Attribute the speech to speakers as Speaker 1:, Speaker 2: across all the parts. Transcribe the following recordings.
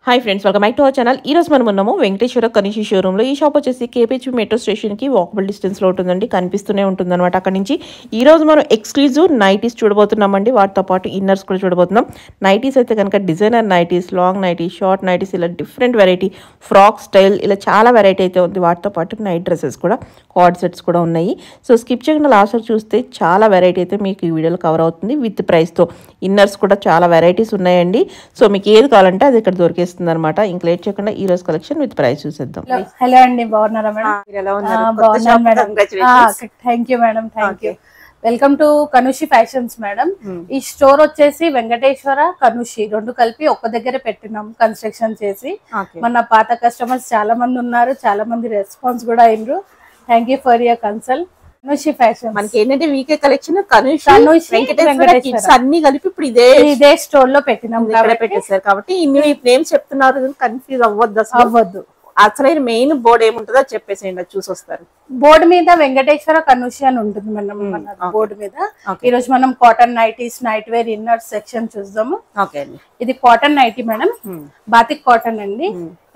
Speaker 1: Hi friends, welcome back to our channel. ఈ రోజు మనం ఉన్నాము వెంకటేశ్వర కనిషి షోరూంలో. ఈ షాప్ వచ్చేసి కేపీహెచ్ మెట్రో స్టేషన్కి వాకబుల్ డిస్టెన్స్లో ఉంటుందండి, కనిపిస్తూనే ఉంటుంది అనమాట. అక్కడ నుంచి ఈ రోజు మనం ఎక్స్క్లూజివ్ నైటీస్ చూడబోతున్నామండి. వాటితో పాటు ఇన్నర్స్ కూడా చూడబోతున్నాం. నైటీస్ అయితే కనుక designer nighties, long nighties, short nighties, ఇలా డిఫరెంట్ వెరైటీ, ఫ్రాక్ స్టైల్, ఇలా చాలా వెరైటీ అయితే ఉంది. వాటితో పాటు నైట్ డ్రెస్సెస్ కూడా, కార్డ్ సెట్స్ కూడా ఉన్నాయి. సో స్కిప్ చేయకుండా లాస్ట్ వరకు చూస్తే చాలా వెరైటీ అయితే మీకు ఈ వీడియోలో కవర్ అవుతుంది విత్ ప్రైస్తో. ఇన్నర్స్ కూడా చాలా వెరైటీస్ ఉన్నాయండి. సో మీకు ఏది కావాలంటే అది ఇక్కడ దొరికేస్తుంది అనమాట. ఇంకా లేట్ చేయకుండా ఈ రోజు కలెక్షన్ విత్ ప్రైస్ చూసేద్దాం.
Speaker 2: హలో అండి, బాగున్నారా madam? Thank you madam, thank you. Welcome to Kanushi fashions madam. ఈ స్టోర్ వచ్చేసి వెంకటేశ్వర, కనుషి రెండు కలిపి ఒక్క దగ్గర పెట్టినాం కన్స్ట్రక్షన్ చేసి. మన పాత కస్టమర్స్ చాలా మంది ఉన్నారు, చాలా మంది రెస్పాన్స్ కూడా అయినరు. Thank you for your consult. Kanushi fashion మనకి ఏంటంటే వీకే కలెక్షన్ అన్ని కలిపి ఇప్పుడు ఇదే స్టోర్ లో పెట్టినాం, పెట్టేసారు. కాబట్టి ఇన్ని నేమ్స్ చెప్తున్నారు, కన్ఫ్యూజ్ అవ్వద్దు. అసలు మెయిన్ బోర్డు ఏముంటుందో చెప్పేసేయండి, చూసి వస్తారు. బోర్డు మీద వెంకటేశ్వర కనుషి అని ఉంటుంది మేడం. మన బోర్డు మీద ఈ రోజు మనం cotton nighties, night wear, inner section చూద్దాము. ఇది cotton nighty madam, batik cotton అండి.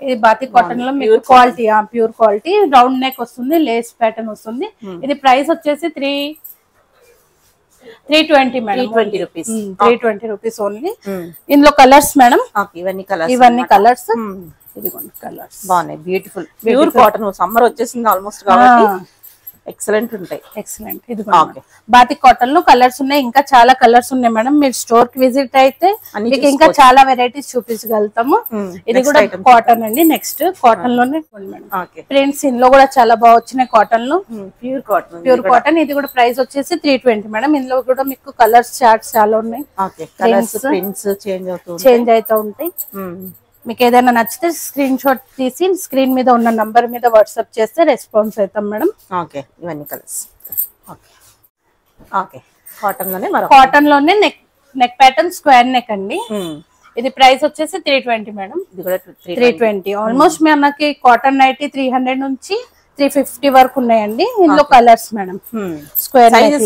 Speaker 2: ఇది బాతిక్ కాటన్ లో మీకు quality, pure quality, round neck వస్తుంది, లేస్ ప్యాటర్న్ వస్తుంది. ఇది ప్రైస్ వచ్చేసి 320 మేడం, 320 రూపీస్ ఓన్లీ. ఇందులో కలర్స్ మేడం, ఇవన్నీ కలర్స్. ఇదిగోండి కలర్స్ బాగున్నాయి, బ్యూటిఫుల్ ప్యూర్ కాటన్. సమ్మర్ వచ్చేసింది ఆల్మోస్ట్ కాబట్టి ఎక్సలెంట్ ఉంటాయి. ఎక్సలెంట్. ఇది బాతిక్ కాటన్ లో కలర్స్ ఉన్నాయి, ఇంకా చాలా కలర్స్ ఉన్నాయి మేడం. మీరు స్టోర్ కి విజిట్ అయితే మీకు ఇంకా చాలా వెరైటీస్ చూపించగలుగుతాము. ఇది కూడా కాటన్ అండి. నెక్స్ట్ కాటన్ లోనే ప్రింట్స్, ఇందులో కూడా చాలా బాగా వచ్చినాయి కాటన్ లో, ప్యూర్ కాటన్. ఇది కూడా ప్రైస్ వచ్చేసి 320 మేడం. ఇందులో కూడా మీకు కలర్స్ చార్ట్స్ చాలా ఉన్నాయి, చేంజ్ అవుతూ ఉంటాయి. మీకు ఏదైనా నచ్చితే స్క్రీన్ షాట్ తీసి స్క్రీన్ మీద ఉన్న నంబర్ మీద వాట్సాప్ చేస్తే రెస్పాన్స్ అవుతాం మేడం. ఇవన్నీ కలర్స్ కాటన్ లోనే నెక్ ప్యాటర్న్ స్క్వేర్ నెక్ అండి. ఇది ప్రైస్ వచ్చేసి 320 మేడం. 320. ఆల్మోస్ట్ మనకి కాటన్ నైటీ 300 నుంచి 350 వరకు ఉన్నాయండి. ఇందులో colours madam, square neck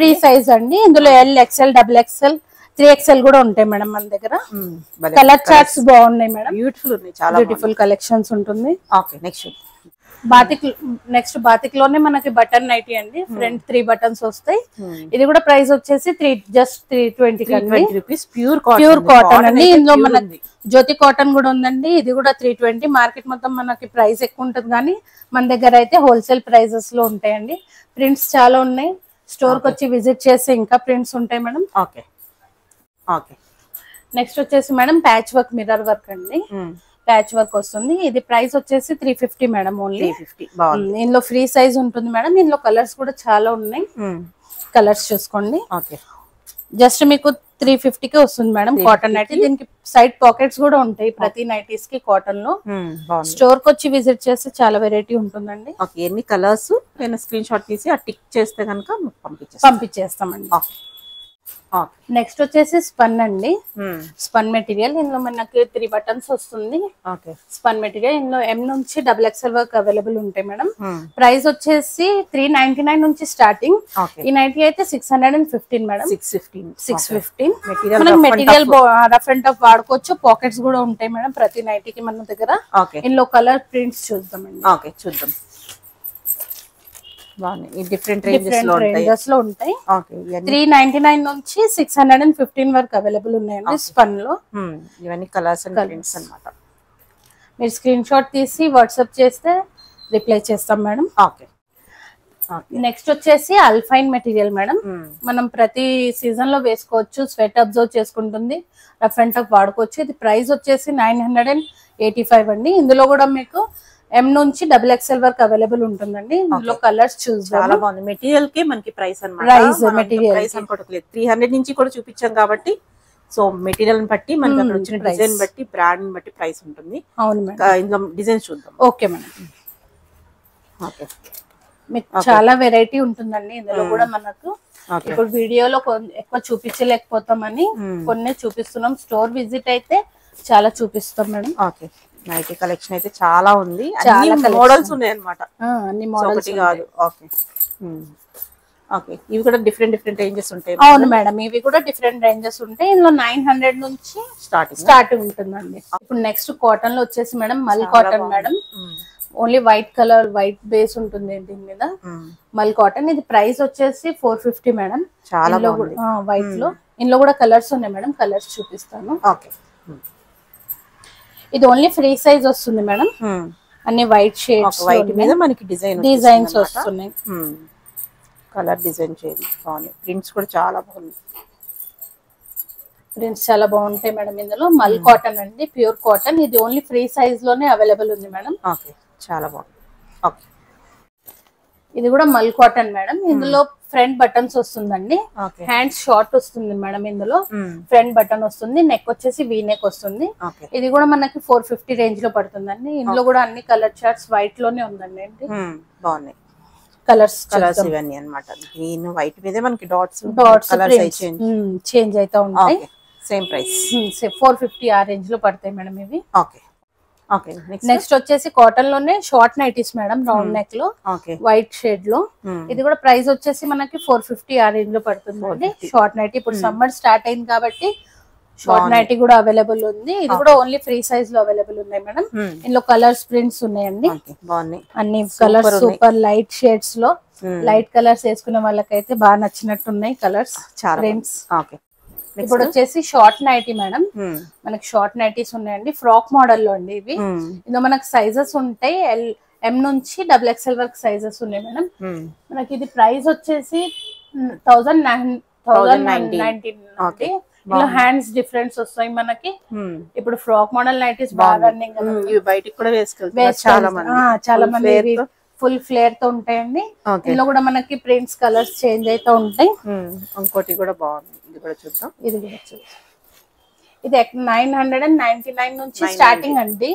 Speaker 2: free size అండి. ఇందులో L, XL, double XL, 3XL కూడా ఉంటాయి మేడం మన దగ్గర. కలర్ చార్ట్స్ బాగున్నాయి మేడం, బ్యూటిఫుల్ ఉన్నాయి, చాలా బ్యూటిఫుల్ కలెక్షన్స్ ఉంటుంది. నెక్స్ట్ బాతిక్ లోనే మనకి బటన్ నైటీ అండి. ఫ్రంట్ 3 బటన్స్ వస్తాయి. ఇది కూడా ప్రైస్ వచ్చేసి జస్ట్ 320 రూపీస్. ప్యూర్ కాటన్ అండి. ఇందులో మనకి జ్యోతి కాటన్ కూడా ఉందండి. ఇది కూడా 320. మార్కెట్ మొత్తం మనకి ప్రైస్ ఎక్కువ ఉంటుంది, కానీ మన దగ్గర అయితే హోల్సేల్ ప్రైజెస్ లో ఉంటాయండి. ప్రింట్స్ చాలా ఉన్నాయి, స్టోర్ కి వచ్చి విజిట్ చేస్తే ఇంకా ప్రింట్స్ ఉంటాయి మేడం. నెక్స్ట్ వచ్చేసి madam patch work, mirror work అండి. ప్యాచ్ వర్క్ వస్తుంది. ఇది ప్రైస్ వచ్చేసి 350 మేడం ఓన్లీ. ఇందులో ఫ్రీ సైజ్ ఉంటుంది మేడం. ఇందులో కలర్స్ కూడా చాలా ఉన్నాయి, కలర్స్ చూసుకోండి. జస్ట్ మీకు 350కి వస్తుంది మేడం కాటన్ నైటీ. దీనికి సైడ్ పాకెట్స్ కూడా ఉంటాయి ప్రతి నైటీస్ కి కాటన్ లో. స్టోర్ కి వచ్చి విజిట్ చేస్తే చాలా వెరైటీ ఉంటుందండి. ఎన్ని కలర్స్ స్క్రీన్ షాట్ తీసి టిక్ చేస్తే కనుక పంపించేస్తామండి. నెక్స్ట్ వచ్చేసి స్పన్ అండి. Spun material. ఇందులో మనకి 3 బటన్స్ వస్తుంది. Spun material. ఇందులో M నుంచి XXL వరకు అవైలబుల్ ఉంటాయి మేడం. ప్రైస్ వచ్చేసి 399 నుంచి స్టార్టింగ్. ఈ నైటీ అయితే 615 మేడం. 615. మనకి మెటీరియల్ రఫ్ అండ్ టఫ్ వాడుకోవచ్చు. పాకెట్స్ కూడా ఉంటాయి మేడం ప్రతి నైటీకి మన దగ్గర. ఇందులో కలర్ ప్రింట్స్ చూద్దామండి. చూద్దాం. డిఫరెంట్ రేంజెస్ లో ఉంటాయి. 399 నుంచి 615 వరకు అవైలబుల్ ఉన్నాయండి స్పన్ లో. ఇవన్నీ కలర్స్ అండ్ ప్రింట్స్ అన్నమాట. మీరు స్క్రీన్ షాట్ తీసి వాట్సాప్ చేస్తే రిప్లై చేస్తాం మేడం. నెక్స్ట్ వచ్చేసి అల్ఫైన్ మెటీరియల్ మేడం. మనం ప్రతి సీజన్ లో వేసుకోవచ్చు. స్వెట్ అబ్జర్వ్ చేసుకుంటుంది, రఫ్ అండ్ టఫ్ వాడుకోవచ్చు. ఇది ప్రైస్ వచ్చేసి 985 అండి. ఇందులో కూడా మీకు M నుంచి XXL వరకు అవైలబుల్ ఉంటుందండి. ఇందులో కలర్స్ చూద్దాం. చాలా బాగుంది. మెటీరియల్ కి మనకి ప్రైస్ అన్నమాట. ప్రైస్ మెటీరియల్ 300 నుంచి కూడా చూపించాం కాబట్టి, సో మెటీరియల్ బట్టి మనకి అక్కడ వచ్చిన డిజైన్ బట్టి, బ్రాండ్ బట్టి ప్రైస్ ఉంటుంది. అవును మేడం. ఇందులో డిజైన్ చూద్దాం. Okay madam. మీకు చాలా వెరైటీ ఉంటుందండి ఇందులో కూడా. మనకు ఇప్పుడు వీడియోలో ఎక్కువ చూపించలేకపోతామని కొన్ని చూపిస్తున్నాం. స్టోర్ విజిట్ అయితే చాలా చూపిస్తాం మేడం. నైటీ కలెక్షన్ అయితే చాలా ఉంది, చాలా మోడల్స్ ఉన్నాయి అన్నమాట. అన్ని మోడల్స్ కాదు.
Speaker 1: ఓకే, ఇవి కూడా డిఫరెంట్ రేంజెస్ ఉంటాయి.
Speaker 2: అవును మేడం, ఇవి కూడా డిఫరెంట్ రేంజెస్ ఉంటాయి. ఇందులో 900 నుంచి స్టార్టింగ్ ఉంటుందండి. ఇప్పుడు నెక్స్ట్ కాటన్ లో వచ్చేసి మేడం మల్ cotton madam. Only white colour, white base ఉంటుంది దీని మీద. మల్ కాటన్, ఇది ప్రైస్ వచ్చేసి 450 మేడం.
Speaker 1: చాలా
Speaker 2: వైట్ లో. ఇందులో కూడా కలర్స్ ఉన్నాయి మేడం, కలర్స్ చూపిస్తాను.
Speaker 1: ఓకే,
Speaker 2: ఇది ఓన్లీ ఫ్రీ సైజ్ వస్తుంది మేడం. అన్ని వైట్ షేడ్స్,
Speaker 1: వైట్ మీద మనకి
Speaker 2: డిజైన్స్ వస్తున్నాయి.
Speaker 1: కలర్ డిజైన్ చేయండి, బాగున్నాయి. ప్రింట్స్ కూడా చాలా బాగున్నాయి.
Speaker 2: ప్రింట్స్ చాలా బాగుంటాయి మేడం. ఇందులో మల్ కాటన్ అండి, ప్యూర్ కాటన్. ఇది ఓన్లీ ఫ్రీ సైజ్ లోనే అవైలబుల్ ఉంది మేడం.
Speaker 1: ఓకే, చాలా బాగుంది. ఓకే,
Speaker 2: ఇది కూడా మల్ కాటన్ మేడం. ఇందులో ఫ్రంట్ బటన్స్ వస్తుందండి. హ్యాండ్స్ షార్ట్ వస్తుంది మేడం. ఇందులో ఫ్రంట్ బటన్ వస్తుంది, నెక్ వచ్చేసి వీ నెక్ వస్తుంది. ఇది కూడా మనకి 450 రేంజ్ లో పడుతుందండి. ఇందులో కూడా అన్ని కలర్ చార్ట్స్ వైట్ లోనే ఉందండి.
Speaker 1: బాగున్నాయి
Speaker 2: కలర్స్
Speaker 1: ఇవన్నీ అన్నమాట. గ్రీన్ వైట్ మీద మనకి డాట్స్
Speaker 2: చేంజ్ అవుతా ఉంటాయి.
Speaker 1: సేమ్ ప్రైస్
Speaker 2: 450 ఆ రేంజ్ లో పడతాయి మేడం ఇవి.
Speaker 1: Okay, okay.
Speaker 2: నెక్స్ట్ వచ్చేసి కాటన్ లోనే short nighties madam, round neck లో వైట్ షేడ్ లో. ఇది కూడా ప్రైస్ వచ్చేసి మనకి 450 ఆ రేంజ్ లో పడుతుంది. షార్ట్ నైటీ ఇప్పుడు సమ్మర్ స్టార్ట్ అయింది కాబట్టి షార్ట్ నైటీ కూడా అవైలబుల్ ఉంది. ఇది కూడా ఓన్లీ ఫ్రీ సైజ్ లో అవైలబుల్ ఉన్నాయి మేడం. ఇందులో కలర్స్ ప్రింట్స్ ఉన్నాయండి, అన్ని కలర్స్ సూపర్ లైట్ షేడ్స్ లో. లైట్ కలర్స్ వేసుకునే వాళ్ళకైతే బాగా నచ్చినట్టున్నాయి కలర్స్, ప్రింట్స్. ఇప్పుడు వచ్చేసి షార్ట్ నైటీ మేడం. మనకి షార్ట్ నైటీస్ ఉన్నాయండి, ఫ్రాక్ మోడల్ లో అండి ఇవి. ఇందులో మనకి సైజెస్ ఉంటాయి, M నుంచి XXL వరకు సైజెస్ ఉన్నాయి మేడం. మనకి ఇది ప్రైస్ వచ్చేసి 1019. ఇలా హ్యాండ్స్ డిఫరెన్స్ వస్తాయి మనకి. ఇప్పుడు ఫ్రాక్ మోడల్ నైటీస్ బాగా రన్నింగ్ కదా,
Speaker 1: బయటికి కూడా వేసుకోవచ్చు.
Speaker 2: చాలా మంది ఫుల్ ఫ్లేర్ తో ఉంటాయండి. ఇందులో కూడా మనకి ప్రింట్స్ కలర్స్ చేంజ్ అయితే ఉంటాయి.
Speaker 1: ఇంకోటి కూడా బాగుంది, ఇది కూడా చూద్దాం.
Speaker 2: ఇది కూడా చూద్దాం. ఇది 999 నుంచి స్టార్టింగ్ అండి.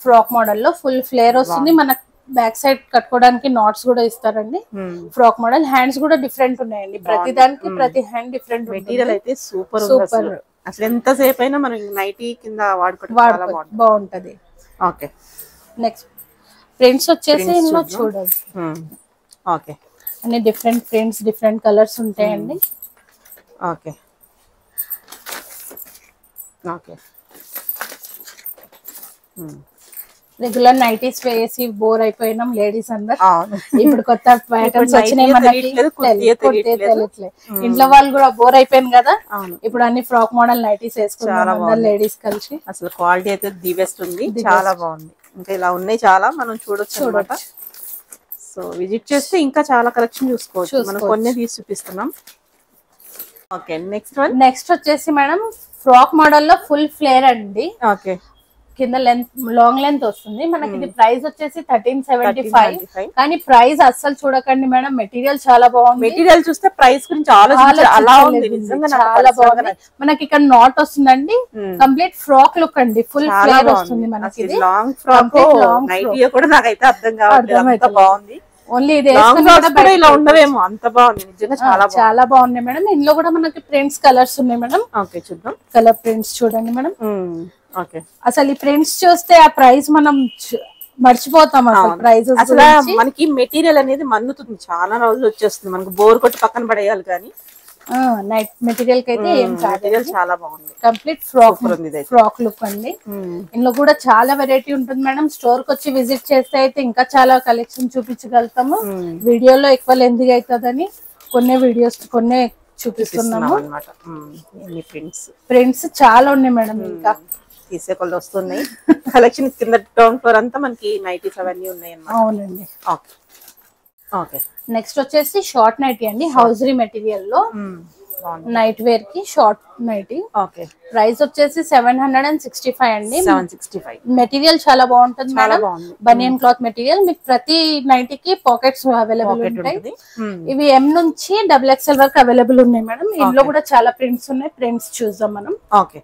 Speaker 2: ఫ్రాక్ మోడల్ లో ఫుల్ ఫ్లేర్ వస్తుంది. మనకి బ్యాక్ సైడ్ కట్టుకోవడానికి నాట్స్ కూడా ఇస్తారండి. ఫ్రాక్ మోడల్ హ్యాండ్స్ కూడా డిఫరెంట్ ఉన్నాయండి. ప్రతి దానికి ప్రతి హ్యాండ్ డిఫరెంట్.
Speaker 1: మెటీరియల్ అయితే సూపర్ సూపర్. అసలు ఎంతసేపు అయినా మనం నైటీ కింద వాడుకోవడం
Speaker 2: బాగుంటది.
Speaker 1: ఓకే,
Speaker 2: నెక్స్ట్ ప్రింట్స్ వచ్చేసి ఇందులో చూడండి.
Speaker 1: ఓకే,
Speaker 2: అన్ని డిఫరెంట్ ప్రింట్స్, డిఫరెంట్ కలర్స్ ఉంటాయండి.
Speaker 1: Okay, okay.
Speaker 2: రెగ్యులర్ నైటీస్ వేసి బోర్ అయిపోయినాం లేడీస్ అందరు. ఇప్పుడు కొత్త ప్యాటర్న్స్ వచ్చినాయి మనకి, తెలియట్లేదు. ఇంట్లో వాళ్ళు కూడా బోర్ అయిపోయింది కదా, ఇప్పుడు అన్ని ఫ్రాక్ మోడల్ నైటీస్ వేసుకున్నాం లేడీస్ కలిసి.
Speaker 1: అసలు క్వాలిటీ అయితే ది బెస్ట్ ఉంది, చాలా బాగుంది. ఇంకా ఇలా ఉన్నాయి చాలా, మనం చూడొచ్చు. సో విజిట్ చేస్తే ఇంకా చాలా కలెక్షన్ చూసుకోవచ్చు. మనం కొన్ని తీసి చూపిస్తున్నాం. ఓకే,
Speaker 2: నెక్స్ట్ వచ్చేసి మేడం ఫ్రాక్ మోడల్ లో ఫుల్ ఫ్లేర్ అండి.
Speaker 1: ఓకే,
Speaker 2: కింద లెంత్ లాంగ్ లెంత్ వస్తుంది మనకి. ఇది ప్రైస్ వచ్చేసి 1375. కానీ ప్రైస్ అస్సలు చూడకండి మేడం, మెటీరియల్ చాలా బాగుంది.
Speaker 1: మెటీరియల్ చూస్తే ప్రైస్ గురించి చాలా బాగుంది.
Speaker 2: మనకి ఇక్కడ నాట్ వస్తుందండి, కంప్లీట్ ఫ్రాక్ లుక్ అండి, ఫుల్ ఫ్లేర్ వస్తుంది మనకి.
Speaker 1: లాంగ్ ఫ్రాక్ కూడా నాకైతే అర్థం కావట్లేదు, బాగుంది.
Speaker 2: ఓన్లీ ఇది
Speaker 1: ఇలా ఉండవేమో, అంత బాగుంది నిజంగా,
Speaker 2: చాలా బాగున్నాయి మేడం. ఇందులో కూడా మనకి ప్రింట్స్ కలర్స్ ఉన్నాయి మేడం.
Speaker 1: ఓకే, చూద్దాం.
Speaker 2: కలర్ ప్రింట్స్ చూడండి మేడం.
Speaker 1: ఓకే,
Speaker 2: అసలు ఈ ప్రింట్స్ చూస్తే ఆ ప్రైస్ మనం మర్చిపోతాం. అసలు ప్రైస్
Speaker 1: అసలు మనకి మెటీరియల్ అనేది మన్నుతుంది, చాలా రోజులు వచ్చేస్తుంది. మనకు బోర్ కొట్టి పక్కన పడేయాలి. కానీ
Speaker 2: నైట్ మెటీరియల్ కి అయితే ఏం
Speaker 1: మెటీరియల్ చాలా బాగుంది.
Speaker 2: కంప్లీట్ ఫ్రాక్ లుక్ అండి. ఇందులో కూడా చాలా వెరైటీ ఉంటుంది మేడం. స్టోర్ కి వచ్చి విజిట్ చేస్తే అయితే ఇంకా చాలా కలెక్షన్ చూపించగలుగుతాము. వీడియోలో ఎక్కువ లెంత్ అవుతుందని కొన్ని చూపిస్తున్నాము. ప్రింట్స్ చాలా ఉన్నాయి మేడం, ఇంకా
Speaker 1: తీసే కొలు వస్తున్నాయి. కలెక్షన్ కింద గ్రౌండ్ ఫ్లోర్ అంతా మనకి నైటీస్ అవన్నీ ఉన్నాయి అన్నమాట.
Speaker 2: అవునండి.
Speaker 1: Okay, okay.
Speaker 2: నెక్స్ట్ వచ్చేసి షార్ట్ నైటీ అండి, హౌజరీ మెటీరియల్ లో నైట్ వేర్ కి షార్ట్ నైటీ.
Speaker 1: ఓకే,
Speaker 2: ప్రైస్ వచ్చేసి 765 అండి.
Speaker 1: 765.
Speaker 2: మెటీరియల్ చాలా బాగుంటుంది మేడం, బనియన్ క్లాత్ మెటీరియల్. మీకు ప్రతి నైటీకి పాకెట్స్ అవైలబుల్ ఉంటాయి. ఇవి M నుంచి XXL వరకు అవైలబుల్ ఉన్నాయి మేడం. ఇందులో కూడా చాలా ప్రింట్స్ ఉన్నాయి, ప్రింట్స్ చూద్దాం మనం.
Speaker 1: ఓకే,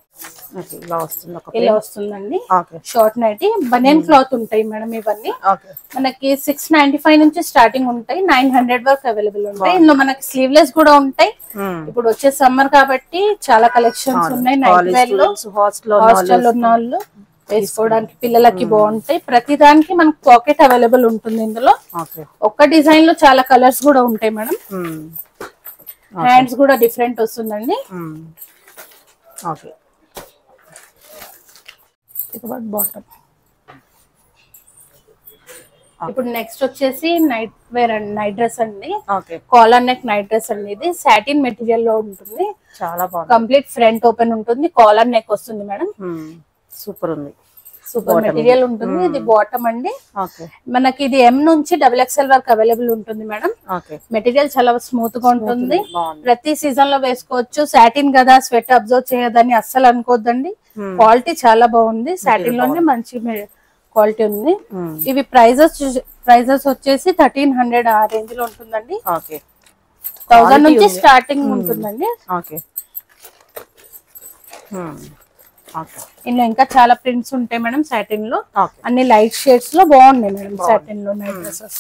Speaker 2: ఇలా వస్తుందండి షార్ట్ నైటీ. బనియన్ క్లాత్ ఉంటాయి మేడం ఇవన్నీ. మనకి 695 నుంచి స్టార్టింగ్ ఉంటాయి, 900 వరకు అవైలబుల్ ఉంటాయి. ఇందులో మనకి స్లీవ్లెస్ కూడా ఉంటాయి. ఇప్పుడు వచ్చే సమ్మర్ కాబట్టి చాలా కలెక్షన్స్ ఉన్నాయి. నైట్ వేర్ లో హాస్టల్ ఉన్న వాళ్ళు వేసుకోవడానికి పిల్లలకి బాగుంటాయి. ప్రతి దానికి మనకు పాకెట్ అవైలబుల్ ఉంటుంది ఇందులో. ఒక్క డిజైన్ లో చాలా కలర్స్ కూడా ఉంటాయి మేడం. హ్యాండ్స్ కూడా డిఫరెంట్ వస్తుందండి. బాటమ్. ఇప్పుడు నెక్స్ట్ వచ్చేసి night wear and night dress అండి. కాలర్ నెక్ నైట్ డ్రెస్ అండి. ఇది సాటిన్ మెటీరియల్ లో ఉంటుంది.
Speaker 1: చాలా బాగుంది.
Speaker 2: కంప్లీట్ ఫ్రంట్ ఓపెన్ ఉంటుంది. కాలర్ నెక్ వస్తుంది మేడం.
Speaker 1: సూపర్ ఉంది.
Speaker 2: సూపర్ మెటీరియల్ ఉంటుంది. ఇది బాటమ్ అండి. మనకి ఇది M నుంచి XXL వరకు అవైలబుల్ ఉంటుంది మేడం. మెటీరియల్ చాలా స్మూత్ గా ఉంటుంది. ప్రతి సీజన్ లో వేసుకోవచ్చు. సాటిన్ కదా స్వెట్ అబ్జర్వ్ చేయదని అస్సలు అనుకోవద్దండి. క్వాలిటీ చాలా బాగుంది. సాటిన్ లోనే మంచి క్వాలిటీ ఉంది. ఇవి ప్రైజెస్ వచ్చేసి 1300 ఆ రేంజ్ లో ఉంటుందండి. 1000 నుంచి స్టార్టింగ్ ఉంటుందండి. ఇందులో ఇంకా చాలా ప్రింట్స్ ఉంటాయి మేడం. సాటిన్ లో అన్ని లైట్ షేడ్స్ లో బాగున్నాయి మేడం. సాటిన్ లో నైట్ డ్రెస్సెస్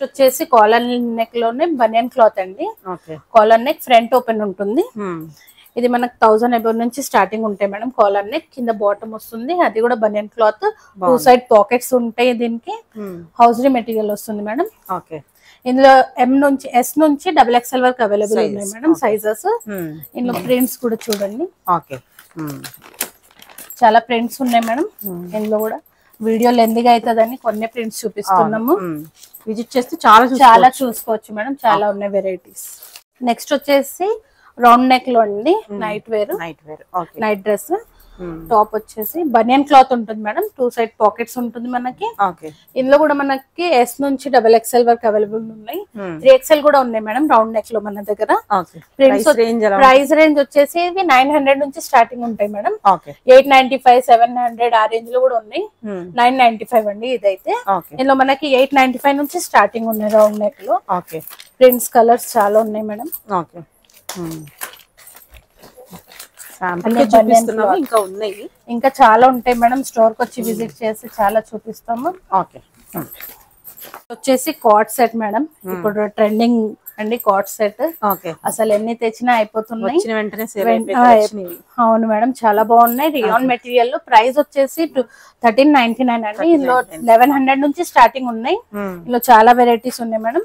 Speaker 2: వచ్చేసి కాలర్ నెక్ లోనే బనియన్ క్లాత్ అండి. కాలర్ నెక్ ఫ్రంట్ ఓపెన్ ఉంటుంది. ఇది మనకు 1000 అబౌవ్ నుంచి స్టార్టింగ్ ఉంటాయి మేడం. కాలర్ నెక్ కింద బాటమ్ వస్తుంది. అది కూడా బనియన్ క్లాత్. 2 సైడ్ పాకెట్స్ ఉంటాయి. దీనికి హౌజరీ మెటీరియల్ వస్తుంది మేడం. ఇందులో M నుంచి S నుంచి XXL వరకు అవైలబుల్ ఉన్నాయి మేడం సైజెస్. ఇందులో ప్రింట్స్ కూడా చూడండి. చాలా ప్రింట్స్ ఉన్నాయి మేడం. ఇందులో కూడా వీడియో లెంతీగా అవుతుందని కొన్ని ప్రింట్స్ చూపిస్తున్నాము. విజిట్ చేస్తే చాలా చూసుకోవచ్చు మేడం. చాలా ఉన్నాయి వెరైటీస్. నెక్స్ట్ వచ్చేసి రౌండ్ నెక్ లో అండి. Night wear night dress. Top వచ్చేసి బనియన్ క్లాత్ ఉంటుంది మేడం. 2 సైడ్ పాకెట్స్ ఉంటుంది మనకి. ఇందులో కూడా మనకి S నుంచి XXL వరకు అవైలబుల్ ఉన్నాయి. 3XL కూడా ఉన్నాయి మేడం రౌండ్ నెక్ లో మన దగ్గర. ప్రైస్ రేంజ్ వచ్చేసి 900 నుంచి స్టార్టింగ్ ఉంటాయి మేడం. 895 700 ఆ రేంజ్ లో కూడా ఉన్నాయి. 995 అండి ఇదైతే. ఇందులో మనకి 895 నుంచి స్టార్టింగ్ ఉన్నాయి రౌండ్ నెక్ లో. ప్రింట్స్ కలర్స్ చాలా ఉన్నాయి మేడం. ఇంకా చాలా ఉంటాయి మేడం. స్టోర్ కి వచ్చి విజిట్ చేసి చాలా చూపిస్తాము. వచ్చేసి కార్డ్ సెట్ మేడం. ఇప్పుడు ట్రెండింగ్ అండి కార్డ్ సెట్. అసలు ఎన్ని తెచ్చినా అయిపోతున్నాయి. అవును మేడం చాలా బాగున్నాయి. Rayon material. ప్రైస్ వచ్చేసి 1399 అండి. ఇందులో 1100 నుంచి స్టార్టింగ్ ఉన్నాయి. ఇందులో చాలా వెరైటీస్ ఉన్నాయి మేడం.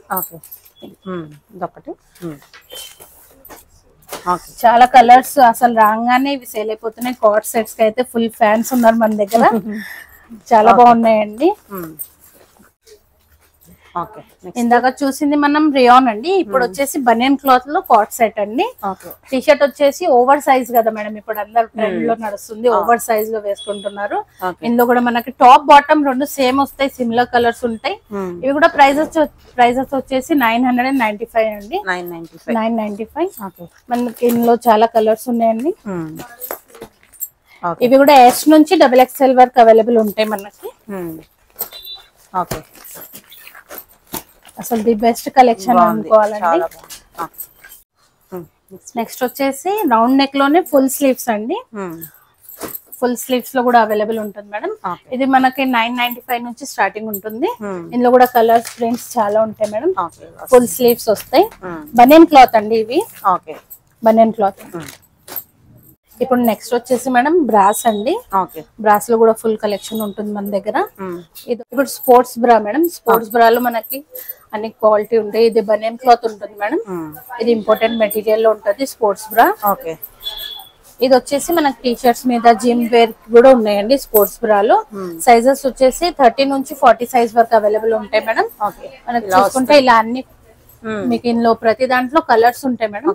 Speaker 2: చాలా కలర్స్ అసలు రాగానే ఇవి సేల్ అయిపోతున్నాయి. కార్డ్ సెట్స్ కి అయితే ఫుల్ ఫ్యాన్స్ ఉన్నారు మన దగ్గర. చాలా బాగున్నాయండి. ఇందాక చూసింది మనం రియాన్ అండి. ఇప్పుడు వచ్చేసి బనియన్ క్లాత్ లో కార్డ్ సెట్ అండి. టీ షర్ట్ వచ్చేసి ఓవర్ సైజ్ కదా మేడం. ఇప్పుడు అందరు ట్రెండ్ లో నడుస్తుంది. ఓవర్ సైజ్ లో వేసుకుంటున్నారు. ఇందులో కూడా మనకి టాప్ బాటమ్ రెండు సేమ్ వస్తాయి. సిమిలర్ కలర్స్ ఉంటాయి. ఇవి కూడా ప్రైజెస్ వచ్చేసి 995 అండి. 995. మనకి ఇందులో చాలా కలర్స్ ఉన్నాయండి. ఇవి కూడా S నుంచి XXL వరకు అవైలబుల్ ఉంటాయి మనకి. అసలు ది బెస్ట్ కలెక్షన్ అనుకోవాలండి. నెక్స్ట్ వచ్చేసి రౌండ్ నెక్ లోనే ఫుల్ స్లీవ్స్ అండి. ఫుల్ స్లీవ్స్ లో కూడా అవైలబుల్ ఉంటుంది మేడం. ఇది మనకి 995 నుంచి స్టార్టింగ్ ఉంటుంది. ఇందులో కూడా కలర్స్ ప్రింట్స్ చాలా ఉంటాయి మేడం. ఫుల్ స్లీవ్స్ వస్తాయి. బనియన్ క్లాత్ అండి ఇవి. బనియన్ క్లాత్. ఇప్పుడు నెక్స్ట్ వచ్చేసి మేడం బ్రాస్ అండి. బ్రాస్ లో కూడా ఫుల్ కలెక్షన్ ఉంటుంది మన దగ్గర. ఇది ఇప్పుడు స్పోర్ట్స్ బ్రా మేడం. స్పోర్ట్స్ బ్రాలో మనకి అన్ని క్వాలిటీ ఉంటాయి. ఇది బనియన్ క్లాత్ ఉంటుంది మేడం. ఇది ఇంపార్టెంట్ మెటీరియల్ లో ఉంటుంది స్పోర్ట్స్ బ్రా. ఇది వచ్చేసి మనకి టీ షర్ట్స్ మీద జిమ్ వేర్ కూడా ఉన్నాయండి స్పోర్ట్స్ బ్రాలో. సైజెస్ వచ్చేసి 30 నుంచి 40 సైజ్ వరకు అవైలబుల్ ఉంటాయి మేడం. మనకి చూసుకుంటే ఇలా అన్ని మీకు ఇందులో ప్రతి దాంట్లో కలర్స్ ఉంటాయి మేడం.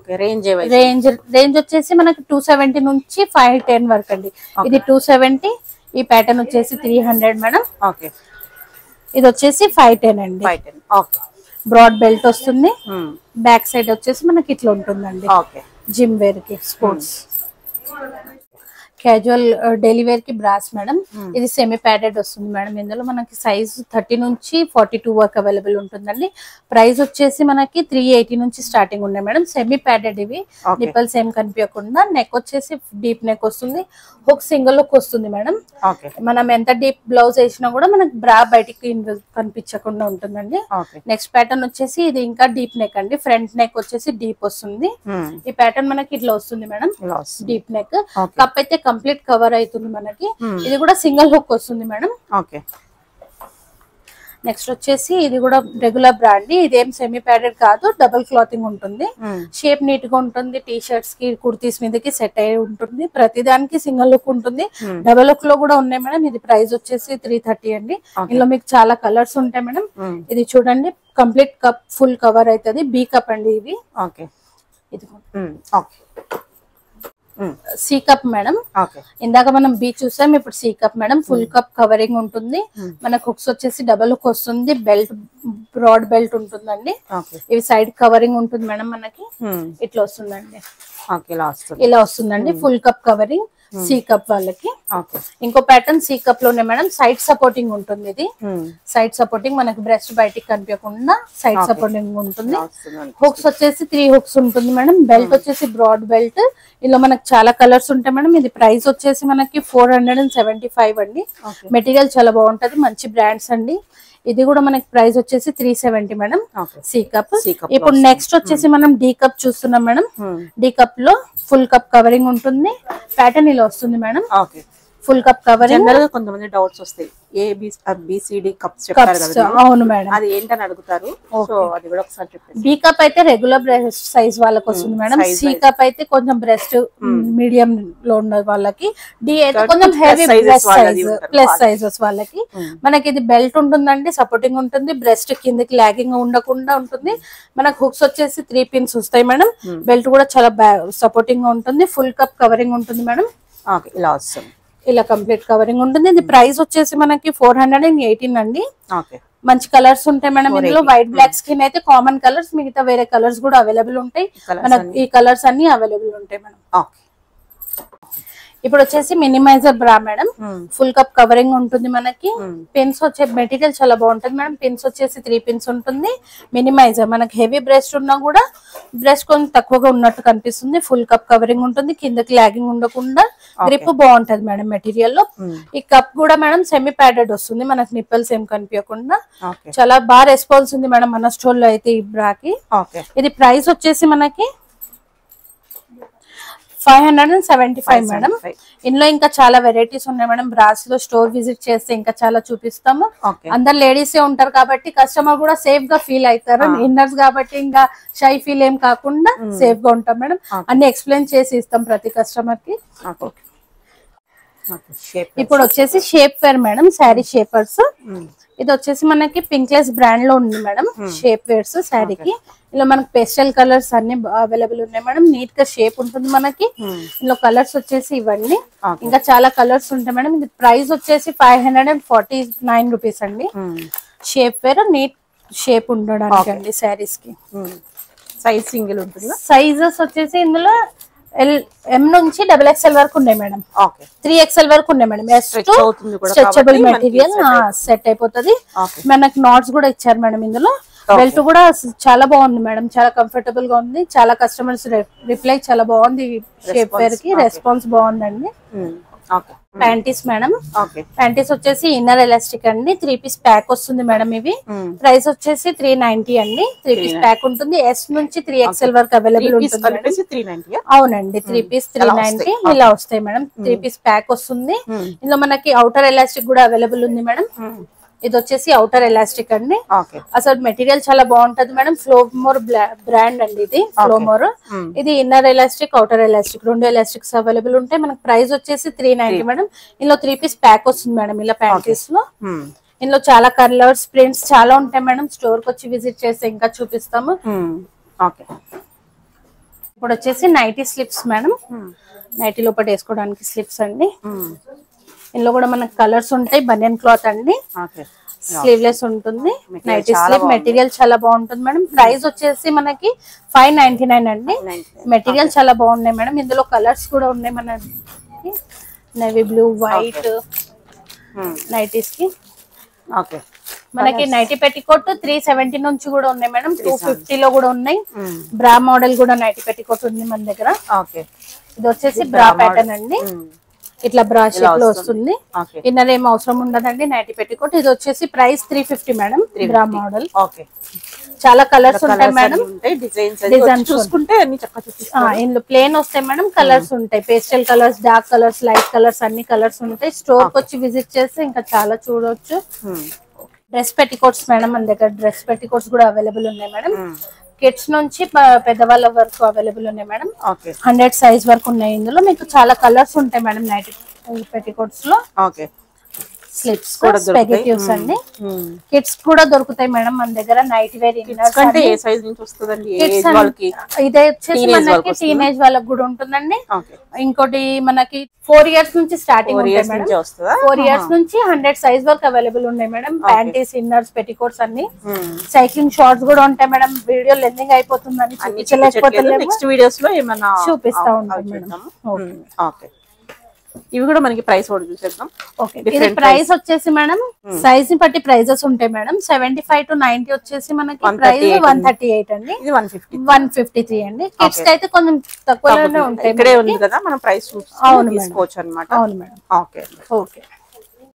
Speaker 2: రేంజ్ వచ్చేసి మనకి 270 నుంచి 510 వరకు అండి. ఇది 270. ఈ ప్యాటర్న్ వచ్చేసి 300 మేడం. ఇది వచ్చేసి 510 అండి. బ్రాడ్ బెల్ట్ వస్తుంది. బ్యాక్ సైడ్ వచ్చేసి మనకి ఇట్లా ఉంటుందండి. జిమ్ వేర్ కి స్పోర్ట్స్ క్యాజువల్ డైలీ వేర్ కి బ్రాస్ మేడం. ఇది సెమీ ప్యాడెడ్ వస్తుంది మేడం. ఇందులో మనకి సైజ్ 30 నుంచి 42 వరకు అవైలబుల్ ఉంటుందండి. ప్రైస్ వచ్చేసి మనకి 380 నుంచి స్టార్టింగ్ ఉన్నాయి మేడం. సెమీ ప్యాడెడ్ ఇవి. నిప్పల్స్ ఏం కనిపించకుండా. నెక్ వచ్చేసి డీప్ నెక్ వస్తుంది. హుక్ సింగిల్ హుక్ వస్తుంది మేడం. మనం ఎంత డీప్ బ్లౌజ్ వేసినా కూడా మనకి బ్రా బయటికి కనిపించకుండా ఉంటుందండి. నెక్స్ట్ ప్యాటర్న్ వచ్చేసి ఇది ఇంకా డీప్ నెక్ అండి. ఫ్రంట్ నెక్ వచ్చేసి డీప్ వస్తుంది. ఈ ప్యాటర్న్ మనకి ఇట్లా వస్తుంది మేడం. Deep neck. కప్ అయితే కంప్లీట్ కవర్ అవుతుంది మనకి. ఇది కూడా సింగిల్ హుక్ వస్తుంది మేడం.
Speaker 3: ఓకే.
Speaker 2: నెక్స్ట్ వచ్చేసి ఇది కూడా రెగ్యులర్ బ్రాండ్. ఇదేం సెమీ ప్యాడెడ్ కాదు, డబుల్ క్లాతింగ్ ఉంటుంది. షేప్ నీట్ గా ఉంటుంది. టీ షర్ట్స్ కి కుర్తీస్ మీదకి సెట్ అయి ఉంటుంది. ప్రతిదానికి సింగిల్ లుక్ ఉంటుంది. డబుల్ లుక్ లో కూడా ఉన్నాయి మేడం. ఇది ప్రైస్ వచ్చేసి 330 అండి. ఇందులో మీకు చాలా కలర్స్ ఉంటాయి మేడం. ఇది చూడండి, కంప్లీట్ కప్ ఫుల్ కవర్ అవుతుంది. బీ కప్ అండి ఇది.
Speaker 3: ఓకే.
Speaker 2: ఇది
Speaker 3: ఓకే.
Speaker 2: C cup madam. ఇందాక మనం బీ చూసాం, ఇప్పుడు C cup madam. Full cup covering ఉంటుంది. మనకు హుక్స్ వచ్చేసి డబల్ హుక్ వస్తుంది. బెల్ట్ బ్రాడ్ బెల్ట్ ఉంటుందండి. ఇవి సైడ్ కవరింగ్ ఉంటుంది మేడం. మనకి ఇట్లా వస్తుందండి. ఇలా వస్తుందండి full cup covering C cup వాళ్ళకి. ఇంకో ప్యాటర్న్ సి కప్ లోనే మేడం. సైడ్ సపోర్టింగ్ ఉంటుంది. ఇది సైడ్ సపోర్టింగ్, మనకి బ్రెస్ట్ బయటికి కనిపించకుండా సైడ్ సపోర్టింగ్ ఉంటుంది. హుక్స్ వచ్చేసి 3 హుక్స్ ఉంటుంది మేడం. బెల్ట్ వచ్చేసి బ్రాడ్ బెల్ట్. ఇలా మనకి చాలా కలర్స్ ఉంటాయి మేడం. ఇది ప్రైస్ వచ్చేసి మనకి 475 అండి. మెటీరియల్ చాలా బాగుంటది, మంచి బ్రాండ్స్ అండి. ఇది కూడా మనకి ప్రైస్ వచ్చేసి 370 మేడం. C cup. ఇప్పుడు నెక్స్ట్ వచ్చేసి మనం డి కప్ చూస్తున్నాం మేడం. డి కప్ లో ఫుల్ కప్ కవరింగ్ ఉంటుంది. ప్యాటర్న్ ఇలా వస్తుంది మేడం. Full cup covering.
Speaker 3: కొంతమంది డౌట్స్ వస్తాయి, ఏబిసిడి కప్స్ చెప్పారు కదా.
Speaker 2: అవును మేడం,
Speaker 3: అది ఏంటని అడుగుతారు. సో అది కూడా ఒకసారి చెప్పండి.
Speaker 2: బి కప్ అయితే రెగ్యులర్ బ్రెస్ట్ సైజ్ వాళ్ళకి వస్తుంది మేడం. సి కప్ అయితే కొంచెం బ్రెస్ట్ మీడియం లో ఉన్న వాళ్ళకి. డి అయితే కొంచెం heavy breast size plus sizes వాళ్ళకి. మనకి ఇది బెల్ట్ ఉంటుందండి, సపోర్టింగ్ ఉంటుంది. బ్రెస్ట్ కిందకి లాగింగ్ ఉండకుండా ఉంటుంది. మనకు హుక్స్ వచ్చేసి 3 పిన్స్ వస్తాయి మేడం. బెల్ట్ కూడా చాలా సపోర్టింగ్ గా ఉంటుంది. ఫుల్ కప్ కవరింగ్ ఉంటుంది మేడం.
Speaker 3: ఇలా వస్తుంది.
Speaker 2: ఇలా కంప్లీట్ కవరింగ్ ఉంటుంది. ఇది ప్రైస్ వచ్చేసి మనకి 418 అండి. మంచి కలర్స్ ఉంటాయి మేడం. ఇందులో వైట్ బ్లాక్ స్కిన్ అయితే కామన్ కలర్స్, మిగతా వేరే కలర్స్ కూడా అవైలబుల్ ఉంటాయి. మనకి ఈ కలర్స్ అన్ని అవైలబుల్ ఉంటాయి మేడం. ఇప్పుడు వచ్చేసి మినిమైజర్ బ్రా మేడం. ఫుల్ కప్ కవరింగ్ ఉంటుంది మనకి. పిన్స్ వచ్చే మెటీరియల్ చాలా బాగుంటుంది మేడం. పిన్స్ వచ్చేసి 3 పిన్స్ ఉంటుంది. మినిమైజర్, మనకి హెవీ బ్రెస్ట్ ఉన్నా కూడా బ్రెస్ట్ కొంచెం తక్కువగా ఉన్నట్టు కనిపిస్తుంది. ఫుల్ కప్ కవరింగ్ ఉంటుంది. కిందకి లాగింగ్ ఉండకుండా గ్రిప్ బాగుంటది మేడం మెటీరియల్ లో. ఈ కప్ కూడా మేడం సెమీ ప్యాడెడ్ వస్తుంది. మనకి నిప్పల్స్ ఏం కనిపించకుండా చాలా బాగా రెస్పాన్స్ ఉంది మేడం మన స్టోర్ లో అయితే ఈ బ్రాకి. ఇది ప్రైస్ వచ్చేసి మనకి 575 మేడం. ఇందులో ఇంకా చాలా వెరైటీస్ ఉన్నాయి మేడం. బ్రాస్ లో స్టోర్ విజిట్ చేస్తే ఇంకా చాలా చూపిస్తాము. అందరు లేడీసే ఉంటారు కాబట్టి కస్టమర్ కూడా సేఫ్ గా ఫీల్ అవుతారు. ఇన్నర్స్ కాబట్టి ఇంకా షై ఫీల్ ఏం కాకుండా సేఫ్ గా ఉంటాం మేడం. అన్ని ఎక్స్ప్లెయిన్ చేసి ఇస్తాం ప్రతి కస్టమర్ కి. ఇప్పుడు వచ్చేసి shape wear madam, sari shapers. ఇది వచ్చేసి మనకి పింక్లెస్ బ్రాండ్ లో ఉంది మేడం. షేప్ వేర్స్ శారీకి. ఇలా మనకి పేస్టల్ కలర్స్ అన్ని అవైలబుల్ ఉన్నాయి మేడం. నీట్ గా షేప్ ఉంటుంది మనకి. ఇందులో కలర్స్ వచ్చేసి ఇవ్వండి. ఇంకా చాలా కలర్స్ ఉంటాయి మేడం. ఇది ప్రైస్ వచ్చేసి 549 రూపీస్ అండి. షేప్ వేర్ నీట్ షేప్ ఉండడానికి అండి శారీస్ కి.
Speaker 3: సైజ్ సింగిల్ ఉంటుంది.
Speaker 2: సైజెస్ వచ్చేసి ఇందులో ఎం నుంచి XXL వరకు ఉన్నాయి మేడం. 3XL వరకు ఉన్నాయి మేడం. స్ట్రెచబుల్ మెటీరియల్ సెట్ అయిపోతుంది. మనకి నాట్స్ కూడా ఇచ్చారు మేడం. ఇందులో బెల్ట్ కూడా చాలా బాగుంది మేడం. చాలా కంఫర్టబుల్ గా ఉంది. చాలా కస్టమర్స్ రిప్లై చాలా బాగుంది. షేప్ వేర్ కి రెస్పాన్స్ బాగుందండి. Panties madam. ప్యాంటీస్ వచ్చేసి ఇన్నర్ ఎలాస్టిక్ అండి. 3 పీస్ ప్యాక్ వస్తుంది మేడం. ఇవి ప్రైస్ వచ్చేసి 390 అండి. 3 పీస్ ప్యాక్ ఉంటుంది. ఎస్ నుంచి 3XL వరకు అవైలబుల్ ఉంటుంది. అవునండి, 3 పీస్ 390 ఇలా వస్తాయి మేడం. 3 పీస్ ప్యాక్ వస్తుంది. ఇందులో మనకి అవుటర్ ఎలాస్టిక్ కూడా అవైలబుల్ ఉంది మేడం. ఇది వచ్చేసి అవుటర్ ఎలాస్టిక్ అండి. అసలు మెటీరియల్ చాలా బాగుంటది మేడం. ఫ్లోమోర్ బ్రాండ్ అండి ఇది. ఫ్లోమోర్. ఇది inner elastic, outer elastic 2 elastics available ఉంటాయి. మనకి ప్రైస్ వచ్చేసి 390 మేడం. ఇందులో 3 పీస్ ప్యాక్ వస్తుంది మేడం. ఇలా ప్యాంటీస్ లో ఇందులో చాలా కలర్స్, ప్రింట్స్ చాలా ఉంటాయి మేడం. స్టోర్ కి వచ్చి విజిట్ చేస్తే ఇంకా చూపిస్తాము. ఇప్పుడు వచ్చేసి నైటీ స్లిప్స్ మేడం. నైటీ లోపల వేసుకోవడానికి స్లిప్స్ అండి. ఇందులో కూడా మనకి కలర్స్ ఉంటాయి. బనియన్ క్లాత్ అండి. స్లీవ్లెస్ ఉంటుంది. నైటీ స్లిప్ మెటీరియల్ చాలా బాగుంటుంది మేడం. ప్రైస్ వచ్చేసి మనకి 599 అండి. మెటీరియల్ చాలా బాగున్నాయి మేడం. ఇందులో కలర్స్ కూడా ఉన్నాయి మనకి. నేవీ బ్లూ, వైట్ నైటీస్ కి. మనకి నైటీ పెట్టికోట్ 370 నుంచి కూడా ఉన్నాయి మేడం. 250 లో కూడా ఉన్నాయి. బ్రా మోడల్ కూడా నైటీ పెట్టికోట్ ఉంది మన దగ్గర. ఇది వచ్చేసి బ్రా ప్యాటర్న్ అండి. ఇట్లా బ్రా షేప్ లో వస్తుంది.
Speaker 3: ఓకే
Speaker 2: ఇన్నర్ ఏం అవసరం ఉండదండి. Nightie petticoat. ఇది వచ్చేసి ప్రైస్ 350 మేడం. బ్రా మోడల్.
Speaker 3: ఓకే
Speaker 2: చాలా కలర్స్ ఉంటాయి మేడం.
Speaker 3: డిజైన్స్ చూసుకుంటే అన్ని చక్కగా చూపిస్తారు.
Speaker 2: ఇందులో ప్లేన్ వస్తాయి మేడం. కలర్స్ ఉంటాయి, pastel colours, dark colours, light colours, అన్ని కలర్స్ ఉంటాయి. స్టోర్ కి వచ్చి విజిట్ చేస్తే ఇంకా చాలా చూడొచ్చు. డ్రెస్ పెట్టికోట్స్ మేడం, మన దగ్గర డ్రెస్ పెట్టికోట్స్ కూడా అవైలబుల్ ఉన్నాయి మేడం. కిడ్స్ నుంచి పెద్దవాళ్ళ వరకు అవైలబుల్ ఉన్నాయి మేడం. 100 సైజ్ వరకు ఉన్నాయి. ఇందులో మీకు చాలా కలర్స్ ఉంటాయి మేడం. నైట్ పెట్టికోట్స్ లో స్లిప్స్ స్పెగటివ్స్ అండి. కిడ్స్ కూడా దొరుకుతాయి మేడం మన దగ్గర. నైట్ వేర్ ఇన్నర్స్
Speaker 3: అంటే ఏ సైజ్ నుంచి వస్తుందండి?
Speaker 2: ఇదే వచ్చేసి మనకి టీనేజ్ వాళ్ళకి కూడా ఉంటుందండి. ఇంకోటి మనకి 4 ఇయర్స్ నుంచి స్టార్టింగ్ ఉంటాయి మేడం. 4 ఇయర్స్ నుంచి 100 సైజ్ వరకు అవైలబుల్ ఉన్నాయి మేడం. ప్యాంటీస్, ఇన్నర్స్, పెట్టికోట్స్ అన్ని. సైక్లింగ్ షార్ట్స్ కూడా ఉంటాయి మేడం. వీడియో లెందింగ్ అయిపోతుందని చూపించలేకపోతే
Speaker 3: నెక్స్ట్ వీడియోస్ లో ఏమన్నా
Speaker 2: చూపిస్తా ఉంటాం మేడం.
Speaker 3: ఓకే ఇవి కూడా మనకి ప్రైస్ కూడా చూసేద్దాం.
Speaker 2: ఇది ప్రైస్ వచ్చేసి మేడం సైజ్ ని బట్టి ప్రైజెస్ ఉంటాయి మేడం. 75 to 90 వచ్చేసి మనకి ప్రైస్ 138 అండి.
Speaker 3: ఇది
Speaker 2: 153 అండి. కిడ్స్ అయితే కొంచెం తక్కువలోనే ఉంటాయి.
Speaker 3: ఇక్కడే ఉంది కదా మనం ప్రైస్ తీసుకోవచ్చు అన్నమాట.
Speaker 2: అవును మేడం.
Speaker 3: Okay
Speaker 2: okay.